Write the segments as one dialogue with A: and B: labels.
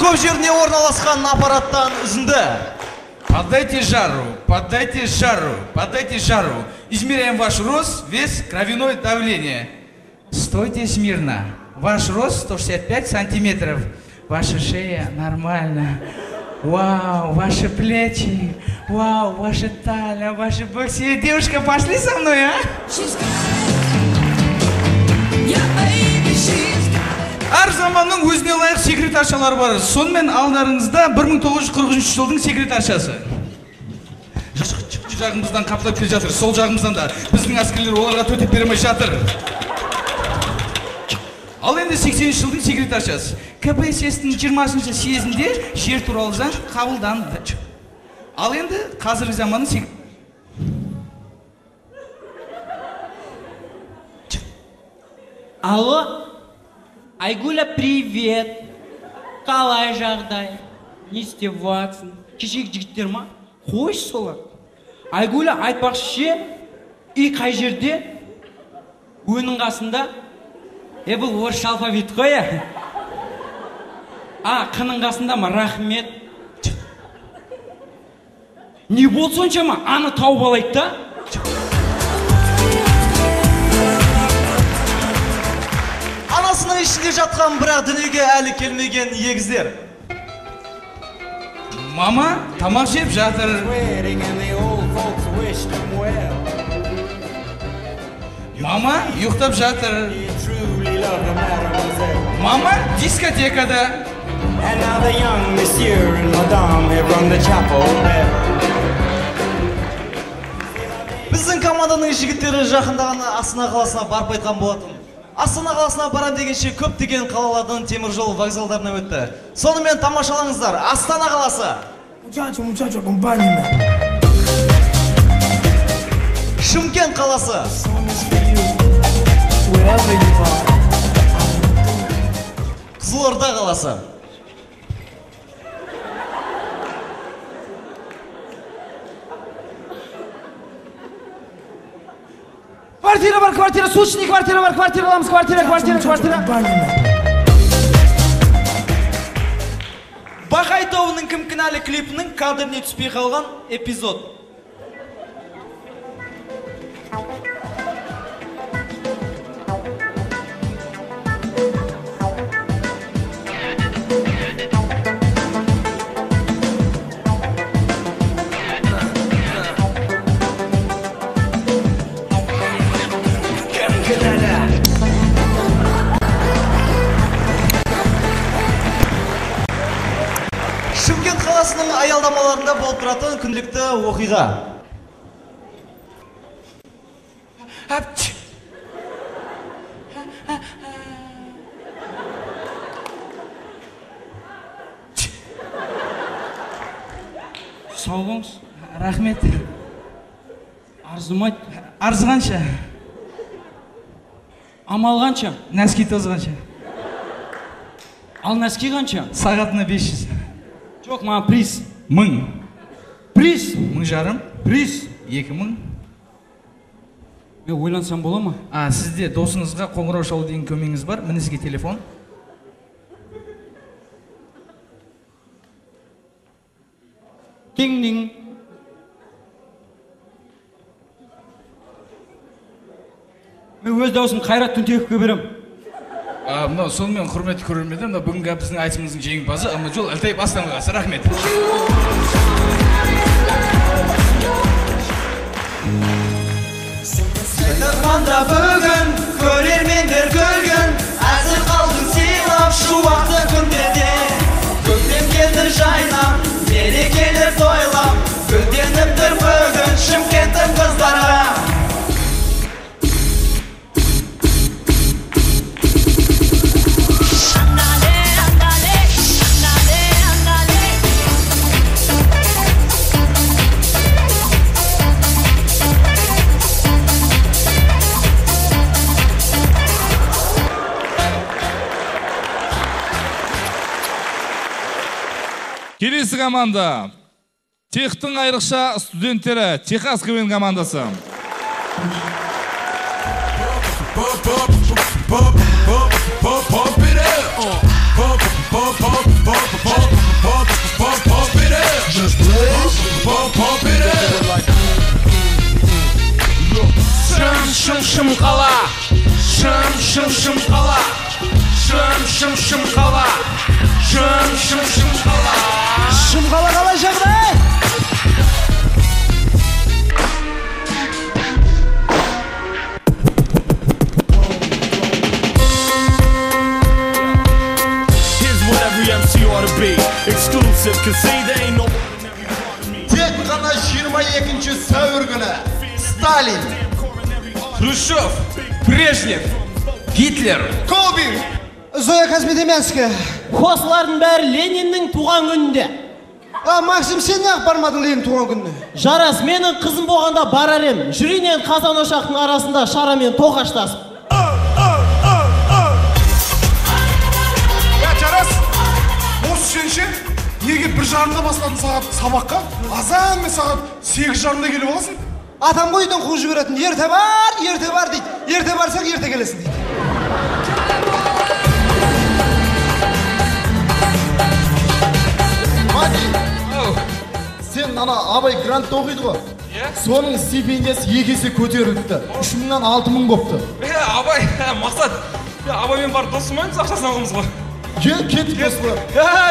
A: көп жеріне орналасқан аппараттан үзінді.
B: Подайте жару, подайте жару, подайте жару. Измеряем ваш рост, вес, кровяное давление. Стойте смирно. Ваш рост 165 сантиметров. Ваша шея нормально. Вау, ваши плечи. Вау, ваша талия, ваши боксы. Девушка, пошли со мной, а? Әр заманның өзіне лайық секретаршалар бар. Сонымен алдарыңызда 1943 жылдың секретаршасы. Жағымыздан қаптап келе жатыр, сол жағымыздан да біздің әскерлер оларға төтеп бермей жатыр. Ал енді 80 жылдың секретаршасы. КПСС-тің 20-шы съезінде жер туралы заң қабылданды. Ал енді қазіргі заманның
C: Алло? Айгуля, привет! Қалай жағдай? Не істеп жатсың? Кешегі жігіттер ма? Қойш солар. Айгуля, айтпақшы ше, үй қай жерде? Өнің қасында? Бұл орысша алфавит қой. Қының қасында ма? Рахмет. Не болды сонша ма? Аны тауып алайық та?
A: Анасының ішінде жатқан бірақ дүниеге әлі келмеген егіздер.
B: Мама тамақ жеп жатыр. Мама ұйықтап жатыр. Мама дискотекада.
A: Біздің команданың жігіттері жақында ғана Астана қаласына барып қайтқан болатын. Астана қаласына барам дегенше көптеген қалалардың теміржол вокзалдарына өтті. Сонымен тамашалаңыздар, Астана қаласы. Шымкент қаласы. Қызылорда қаласы.
D: Квартира бар, квартира, суточный квартира бар, квартира аламыз, квартира.
A: Бақай тобының кім кінәлі клипінің кадріне түспей қалған эпизод. Шымкент қаласының аялдамаларында болып тұратын күнделікті оқиға.
B: Сау болыңыз. Рахмет. Арзымайды. Арзығанша.
C: Амал қанша?
B: Нәски тозғанша.
C: Ал нәски қанша?
B: Сағатына 500.
C: Жоқ, маған приз.
B: 1000.
C: Приз?
B: 1500.
C: Приз?
B: 2000.
C: Мен ойлансам бола ма?
B: Сізде досыңызға қоңырау шалу деген көмегіңіз бар. Мінізге телефон.
C: Тиң-тиң. Мен өз даусым Қайрат Түнтековке берем.
B: Мынау сонымен құрметті көрермендер, мынау бүгінгі біздің айтысымыздың жеңімпазы Аманжол Әлтаев Астана қаласы. Рахмет.
A: Тыңдарманда бүгін көрермендер көлгін, әзір қалдың сыйлап шуақты күндерде. Көктем келді жайнап, мерекелер тойлап, гүлденіп тұр бүгін Шымкенттің қыздары.
E: Келесі команда. Техтің айрықша студенттері, Техас КВН командасы. Pump it up.
B: шым қала, шым қала, шым қала, шым қала.
D: Шымқала қалай жағдай?
F: Exclusive, cause say they ain't no.
A: Тек қана 22 сәуір күні Сталин,
B: Хрущев, Брежнев, Гитлер,
A: Колбин,
D: Зоя Казмедемянская.
C: Осылардың бәрі Лениннің туған күнінде.
D: Максим, сен неғып бармадың Ленин туған күніне?
C: Жарас, менің қызым болғанда барар ем. Жүрейінен қазан ошақтың арасында шарамен тоқаштасып.
G: Жарас, осы сенше неге 1:30-да бастадың сабаққа? Азан мен сағат 8:30-да келіп аласың?
D: Атам ғой үйден қуып жіберетін. Ерте бар дейді. Ерте барсақ ерте келесің дейді.
H: Сен ана Абай грантта оқиды ғой. Соның стипендиясы 2 есе көтеріліпті. 3.000-нан 6.000 болыпты.
B: Абай, мақсат. Абаймен барып досымайымыз, ақшасын алғымыз ғой.
H: Кеттік достар.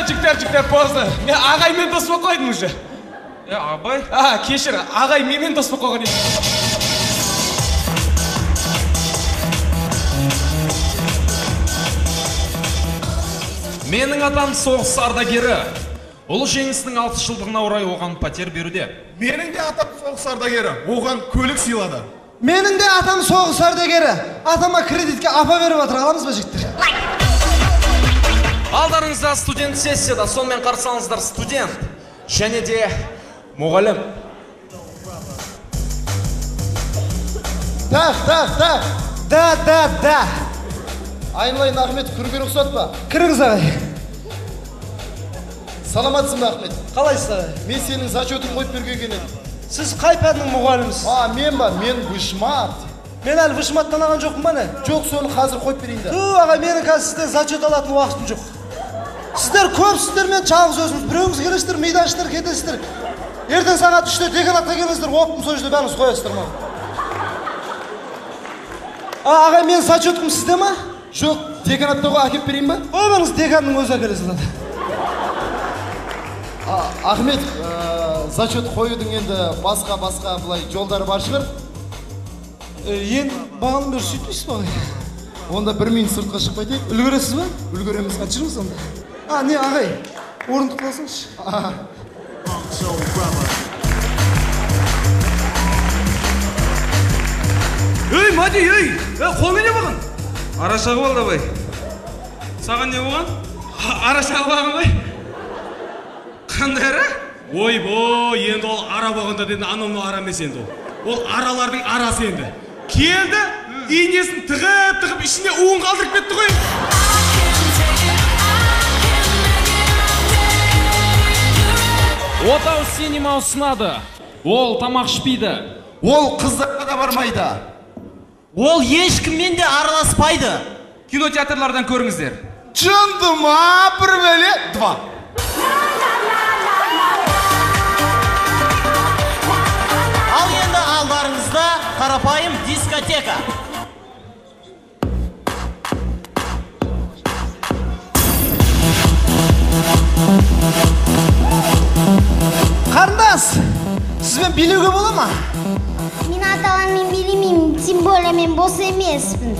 G: Жіктер, позды. Мен ағаймен дос болып қойдым уже.
B: Абай?
G: Кешір, ағай менен дос болып қойған еді.
B: Менің атам соғыс ардагері. Ұлы жеңістің 60 жылдығына орай оған пәтер беруде.
G: Менің де атам соғыс ардагері, оған көлік сыйлады.
D: Менің де атам соғыс ардагері. Атама кредитке апа беріп жатыр, аламыз ба жігіттер?
B: Алдарыңызда студент сессияда, сонымен қарсаңыздар студент және де мұғалім.
H: Так.
D: Да.
H: Айналайын Ахмет, кіруге рұқсат па?
D: Кіріңіз ағай.
H: Саламатсың ба Ахмет?
D: Қалайсыз ағай?
H: Мен сенің зачетың қойып берген едім.
D: Сіз қай пәннің мұғалімісіз?
H: Мен ба? Мен вышмат.
D: Мен әлі вышматтан алған жоқпын ба не?
H: Жоқ, соны қазір қойып берейін да.
D: Ағай, менің қазір сізден зачет алатын уақытым жоқ. Сіздер көпсіздер мен жалғыз өзіңіз. Біреуіңіз келесіздер, мидаштар кетесіздер. Ертең сағат 3-те деканатқа келесіздер, оптым сол жерде бәріңіз қоясыздар ма? Ағай, мен зачеткім сізде ма?
H: Жоқ, деканаттауға әкеп берейін ба?
D: Ойбаңыз деканның өзі әкеле салады.
H: Ахмет, зачет қоюдың енді басқа бұлай жолдары бар шығар?
D: Енді бағаным бер сөйтпейсіз ба?
H: Онда 1 минут сыртқа шықпайтайық.
D: Үлгересіз ба?
H: Үлгереміз.
D: Жүріңіз онда. Не ағай, орындық болсаңызшы.
G: Ей, Мади, қолың не болған?
B: Арашағы болды абай. Саған не болған?
G: Арашағы болған ғой.
B: Қандай ара?
G: Ойбой, енді ол ара болғанда деді, анау ара емес енді ол. Ол аралардың арасы енді. Келді, инесін тығып, ішіне уын қалдырып кетті ғой.
I: Отау синема ұсынады. Ол тамақ ішпейді.
H: Ол қыздарға да бармайды.
C: Ол ешкіммен де араласпайды.
B: Кинотеатрлардан көріңіздер.
G: Жындыма 1/2.
C: Ал енді алдарыңызда қарапайым дискотека.
D: Қарындас, сізбен билеуге бола ма?
J: Мен аталармен билемеймін, тем более мен бос емеспін.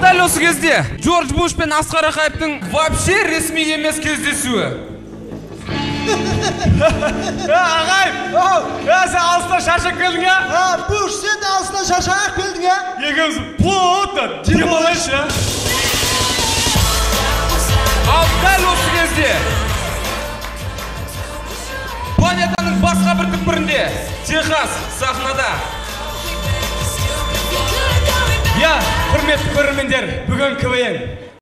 B: Дәл осы кезде Джордж Буш пен Асқар Ақаевтың вообще ресми емес кездесуі.
G: Ағай, сен алыстан шаршап келдің,
D: Буш, сен де алыстан шаршап келдің,
G: Екеуміз плотно демалайыншы.
B: Ал дәл осы кезде планетаның басқа бір түкпірінде Техас сахнада.
G: Құрметті көрермендер, бүгін КВН